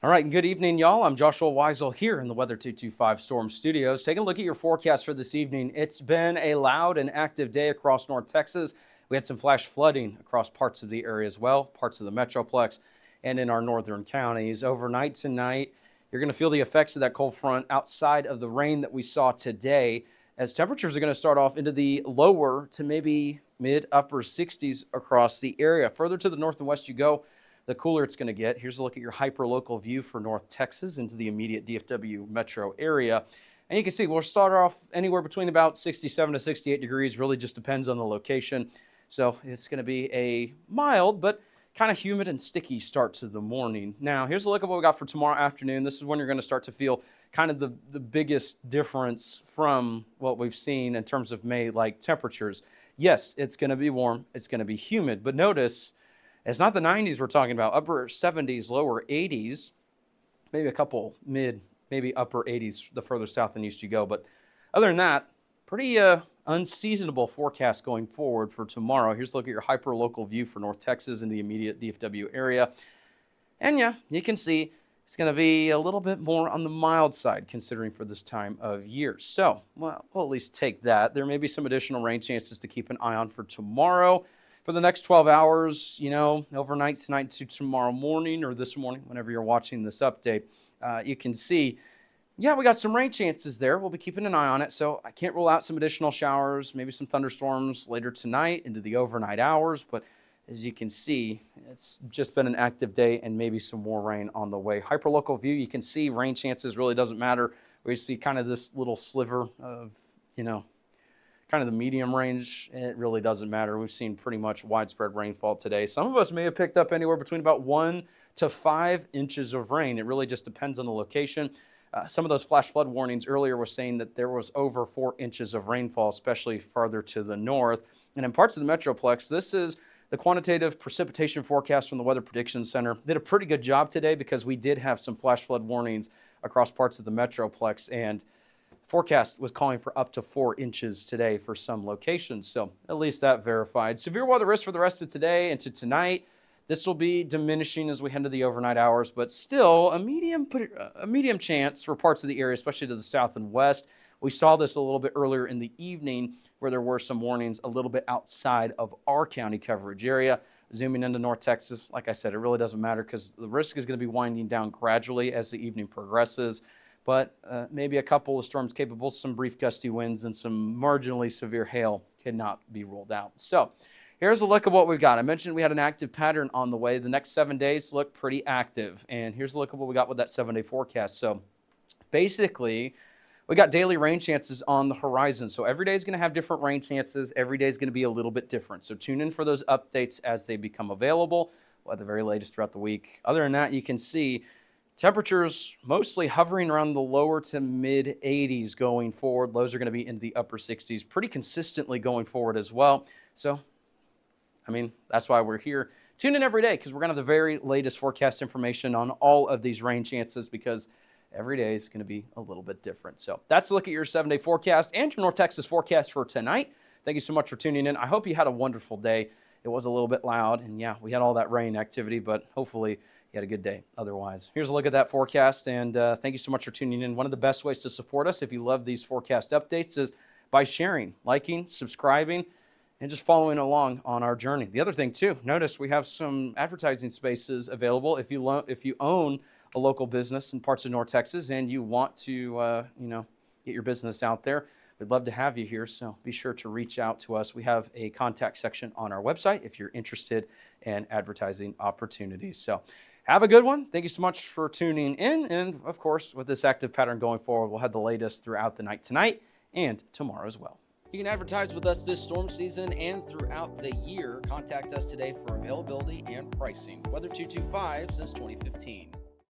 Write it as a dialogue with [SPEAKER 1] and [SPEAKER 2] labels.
[SPEAKER 1] All right, and good evening, y'all. I'm Joshua Weisel here in the Weather 225 Storm Studios. Taking a look at your forecast for this evening. It's been a loud and active day across North Texas. We had some flash flooding across parts of the area as well, parts of the Metroplex and in our northern counties. Overnight tonight, you're going to feel the effects of that cold front outside of the rain that we saw today, as temperatures are going to start off into the lower to maybe mid-upper 60s across the area. Further to the north and west you go, the cooler it's going to get. Here's a look at your hyper-local view for North Texas into the immediate DFW metro area. And you can see we'll start off anywhere between about 67 to 68 degrees. Really just depends on the location. So it's going to be a mild but kind of humid and sticky start to the morning. Now, here's a look at what we got for tomorrow afternoon. This is when you're going to start to feel kind of the biggest difference from what we've seen in terms of May-like temperatures. Yes, it's going to be warm. It's going to be humid. But notice, it's not the 90s we're talking about, upper 70s, lower 80s, maybe a couple maybe upper 80s the further south and east you go. But other than that, pretty unseasonable forecast going forward for tomorrow. Here's a look at your hyper-local view for North Texas in the immediate DFW area. And yeah, you can see it's going to be a little bit more on the mild side considering for this time of year. So, well, we'll at least take that. There may be some additional rain chances to keep an eye on for tomorrow. For the next 12 hours, overnight tonight to tomorrow morning or this morning, whenever you're watching this update, you can see, yeah, we got some rain chances there. We'll be keeping an eye on it. So I can't rule out some additional showers, maybe some thunderstorms later tonight into the overnight hours. But as you can see, it's just been an active day and maybe some more rain on the way. Hyperlocal view, you can see rain chances really doesn't matter. We see kind of this little sliver of, kind of the medium range. It really doesn't matter. We've seen pretty much widespread rainfall today. Some of us may have picked up anywhere between about 1 to 5 inches of rain. It really just depends on the location. Some of those flash flood warnings earlier were saying that there was over 4 inches of rainfall, especially farther to the north. And in parts of the Metroplex, this is the quantitative precipitation forecast from the Weather Prediction Center. Did a pretty good job today because we did have some flash flood warnings across parts of the Metroplex, and forecast was calling for up to 4 inches today for some locations. So at least that verified. Severe weather risk for the rest of today and to tonight. This will be diminishing as we head into the overnight hours, but still a medium chance for parts of the area, especially to the south and west. We saw this a little bit earlier in the evening where there were some warnings a little bit outside of our county coverage area. Zooming into North Texas, like I said, it really doesn't matter because the risk is going to be winding down gradually as the evening progresses. But maybe a couple of storms capable, some brief gusty winds, and some marginally severe hail cannot be ruled out. So here's a look at what we've got. I mentioned we had an active pattern on the way. The next 7 days look pretty active. And here's a look at what we got with that 7-day forecast. So basically, we got daily rain chances on the horizon. So every day is going to have different rain chances. Every day is going to be a little bit different. So tune in for those updates as they become available, at the very latest throughout the week. Other than that, you can see temperatures mostly hovering around the lower to mid 80s going forward. Lows are going to be in the upper 60s pretty consistently going forward as well. So, that's why we're here. Tune in every day because we're going to have the very latest forecast information on all of these rain chances because every day is going to be a little bit different. So that's a look at your 7-day forecast and your North Texas forecast for tonight. Thank you so much for tuning in. I hope you had a wonderful day. It was a little bit loud, and yeah, we had all that rain activity, but hopefully you had a good day otherwise. Here's a look at that forecast, and thank you so much for tuning in. One of the best ways to support us if you love these forecast updates is by sharing, liking, subscribing, and just following along on our journey. The other thing, too, notice we have some advertising spaces available if you own a local business in parts of North Texas and you want to, get your business out there. We'd love to have you here, so be sure to reach out to us. We have a contact section on our website if you're interested in advertising opportunities. So have a good one. Thank you so much for tuning in. And, of course, with this active pattern going forward, we'll have the latest throughout the night tonight and tomorrow as well. You can advertise with us this storm season and throughout the year. Contact us today for availability and pricing. Weather 225 since 2015.